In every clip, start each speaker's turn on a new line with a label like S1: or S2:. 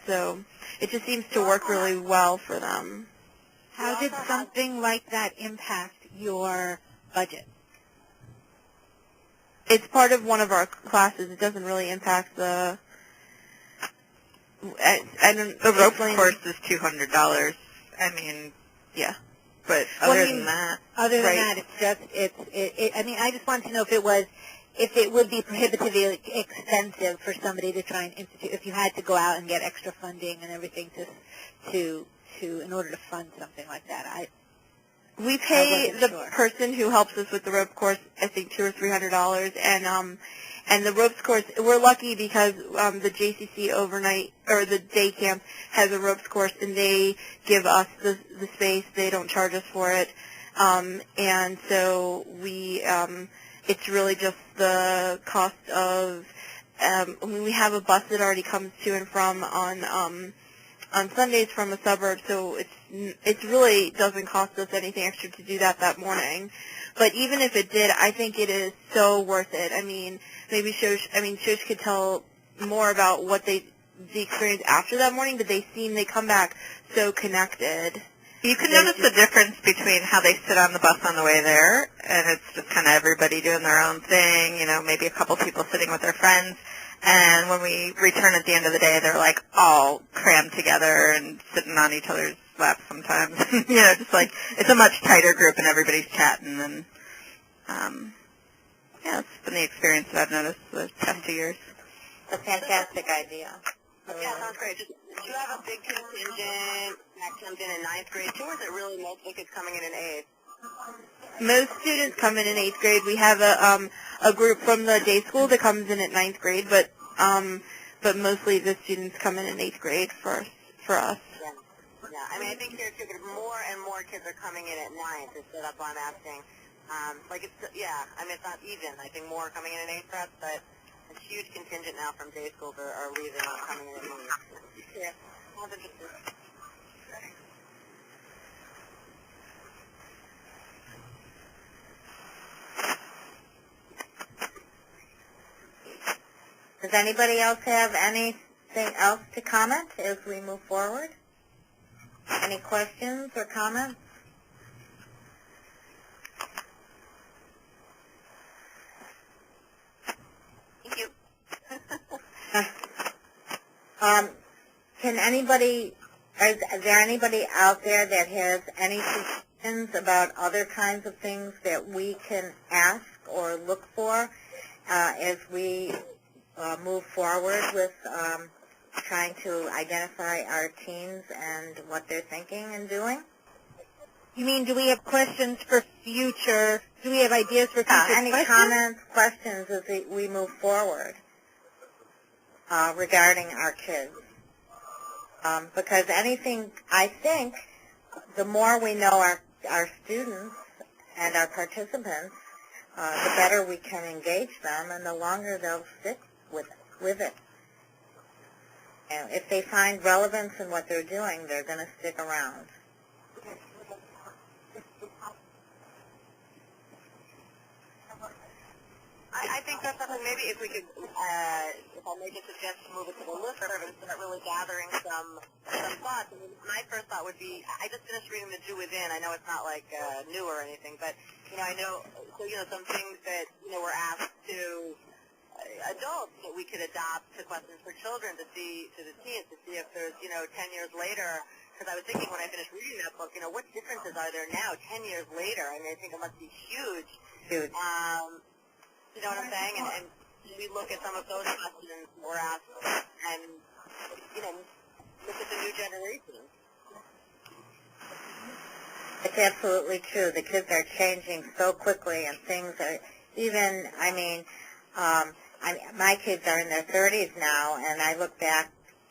S1: So it just seems to work really well for them.
S2: How did something like that impact your budget?
S1: It's part of one of our classes. It doesn't really impact the.
S3: The rope course is $200. I mean,
S1: yeah.
S3: But other than that,
S2: it's just I mean, I just wanted to know if it would be prohibitively expensive for somebody to try and institute, if you had to go out and get extra funding and everything to in order to fund something like that.
S1: We pay the person who helps us with the rope course, I think, $200 or $300, and the ropes course, we're lucky because the JCC overnight or the day camp has a ropes course, and they give us the space. They don't charge us for it, and so we. It's really just the cost of. We have a bus that already comes to and from on Sundays from a suburb, so it really doesn't cost us anything extra to do that morning. But even if it did, I think it is so worth it. I mean, maybe Shosh could tell more about what the experience after that morning, but they come back so connected.
S3: You can notice the difference between how they sit on the bus on the way there, and it's just kind of everybody doing their own thing, maybe a couple people sitting with their friends. And when we return at the end of the day, they're like all crammed together and sitting on each other's laps sometimes. Just like it's a much tighter group and everybody's chatting. And it's been the experience that I've noticed the past 2 years.
S2: A fantastic idea.
S4: Yeah, sounds great. Do you have a big contingent that comes in 9th grade too, or is it really mostly kids coming in 8th?
S1: Most students come in 8th grade. We have a group from the day school that comes in at 9th grade, but mostly the students come in 8th grade for us.
S4: Yeah. I mean, I think here too, more and more kids are coming in at 9th. That's why I'm asking. I mean, it's not even. I think more are coming in 8th perhaps, but a huge contingent now from day schools are leaving and coming in at 9th. Yeah. Well, interesting.
S2: Does anybody else have anything else to comment as we move forward? Any questions or comments?
S4: Thank you.
S2: Is there anybody out there that has any suggestions about other kinds of things that we can ask or look for as we move forward with trying to identify our teens and what they're thinking and doing? You mean, do we have questions for future? Do we have ideas for future
S5: Any
S2: questions?
S5: comments, questions as we move forward regarding our kids? Because anything, I think, the more we know our students and our participants, the better we can engage them, and the longer they'll stick with it. And if they find relevance in what they're doing, they're going to stick around.
S4: I think that's something maybe if we could, if I make a suggestion, move it to the listserv and start really gathering some thoughts. I mean, my first thought would be, I just finished reading The Jew Within. I know it's not like new or anything, but I know some things that were asked to adults that we could adopt to questions for children to see to the teens to see if there's 10 years later. Because I was thinking when I finished reading that book, what differences are there now 10 years later? I mean, I think it must be huge.
S5: Huge.
S4: You know what I'm saying? And we look at some of those questions we're asked and, look at the new generation.
S5: It's absolutely true. The kids are changing so quickly, and things are even, my kids are in their 30s now, and I look back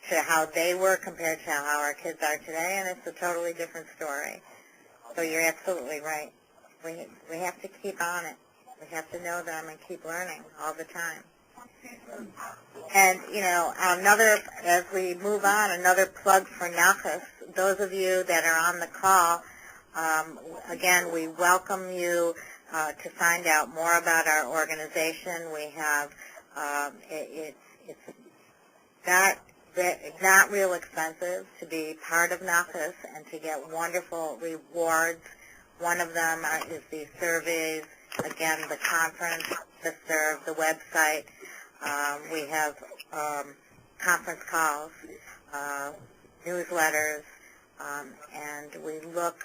S5: to how they were compared to how our kids are today, and it's a totally different story. So you're absolutely right. We have to keep on it. We have to know them and keep learning all the time. And, as we move on, another plug for Nachas. Those of you that are on the call, again, we welcome you to find out more about our organization. We have, it's not
S2: not real expensive to be part of NACHIS and to get wonderful rewards. One of them is the surveys, again, the conference, the serve, the website. We have conference calls, newsletters, and we look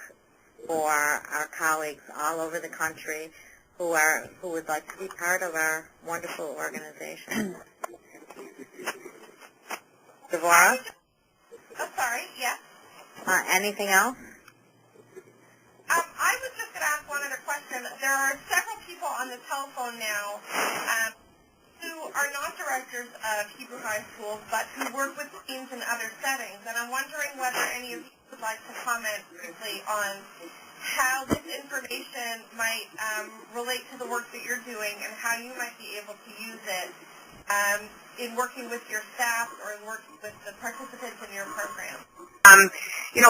S2: for our colleagues all over the country who would like to be part of our wonderful organization. Devorah?
S1: Oh, sorry, yes.
S2: Anything else?
S1: I was just going to ask one other question. There are several people on the telephone now who are not directors of Hebrew High Schools, but who work with teens in other settings. And I'm wondering whether any of you would like to comment briefly on how this information might relate to the work that you're doing and how you might be able to use it in working with your staff or in working with the participants in your program.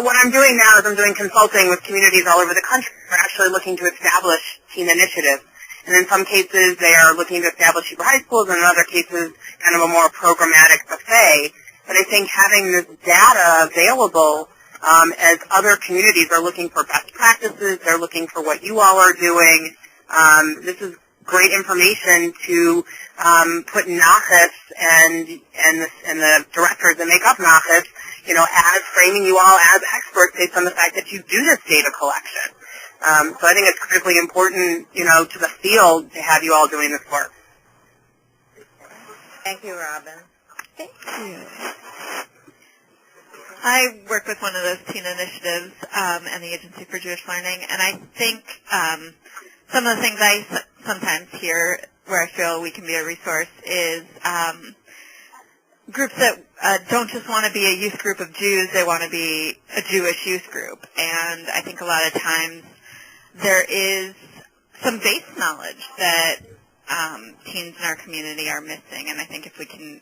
S4: What I'm doing now is I'm doing consulting with communities all over the country. We're actually looking to establish teen initiatives. And in some cases, they are looking to establish Hebrew high schools, and in other cases, kind of a more programmatic buffet. But I think having this data available as other communities are looking for best practices, they're looking for what you all are doing, this is great information to put NACHIS and the directors that make up NACHIS, as framing you all as experts based on the fact that you do this data collection. So I think it's critically important, to the field to have you all doing this work.
S2: Thank you, Robin.
S3: Thank you. I work with one of those teen initiatives and the Agency for Jewish Learning, and I think some of the things I sometimes hear where I feel we can be a resource is groups that don't just want to be a youth group of Jews, they want to be a Jewish youth group. And I think a lot of times there is some base knowledge that teens in our community are missing. And I think if we can,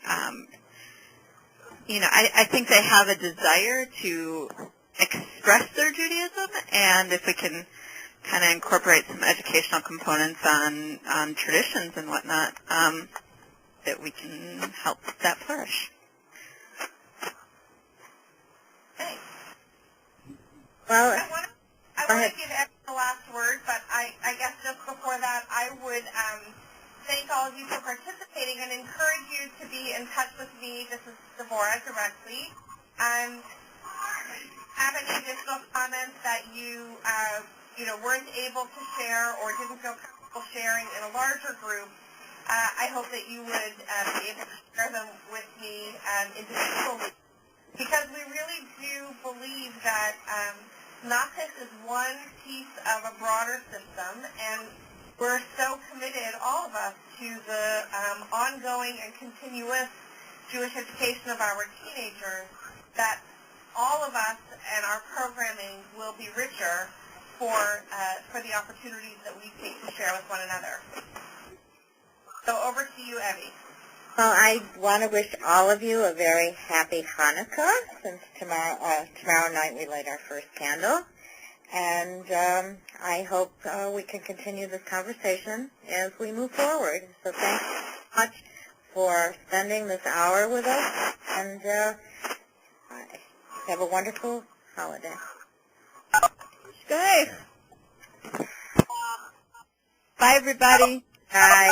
S3: I think they have a desire to express their Judaism, and if we can kind of incorporate some educational components on traditions and whatnot, that we can help that flourish.
S1: Thanks.
S2: Well,
S1: I want to give Evan the last word, but I guess just before that, I would thank all of you for participating and encourage you to be in touch with me. This is Devorah directly. Have any additional comments that you weren't able to share or didn't feel comfortable sharing in a larger group, I hope that you would be able to share them with me individually, because we really do believe that NACHIS is one piece of a broader system, and we're so committed, all of us, to the ongoing and continuous Jewish education of our teenagers, that all of us and our programming will be richer for the opportunities that we take to share with one another. So over to you, Evie.
S2: Well, I want to wish all of you a very happy Hanukkah, since tomorrow night we light our first candle. And I hope we can continue this conversation as we move forward. So thanks so much for spending this hour with us, and have a wonderful holiday.
S3: Good. Bye, everybody.
S2: Bye.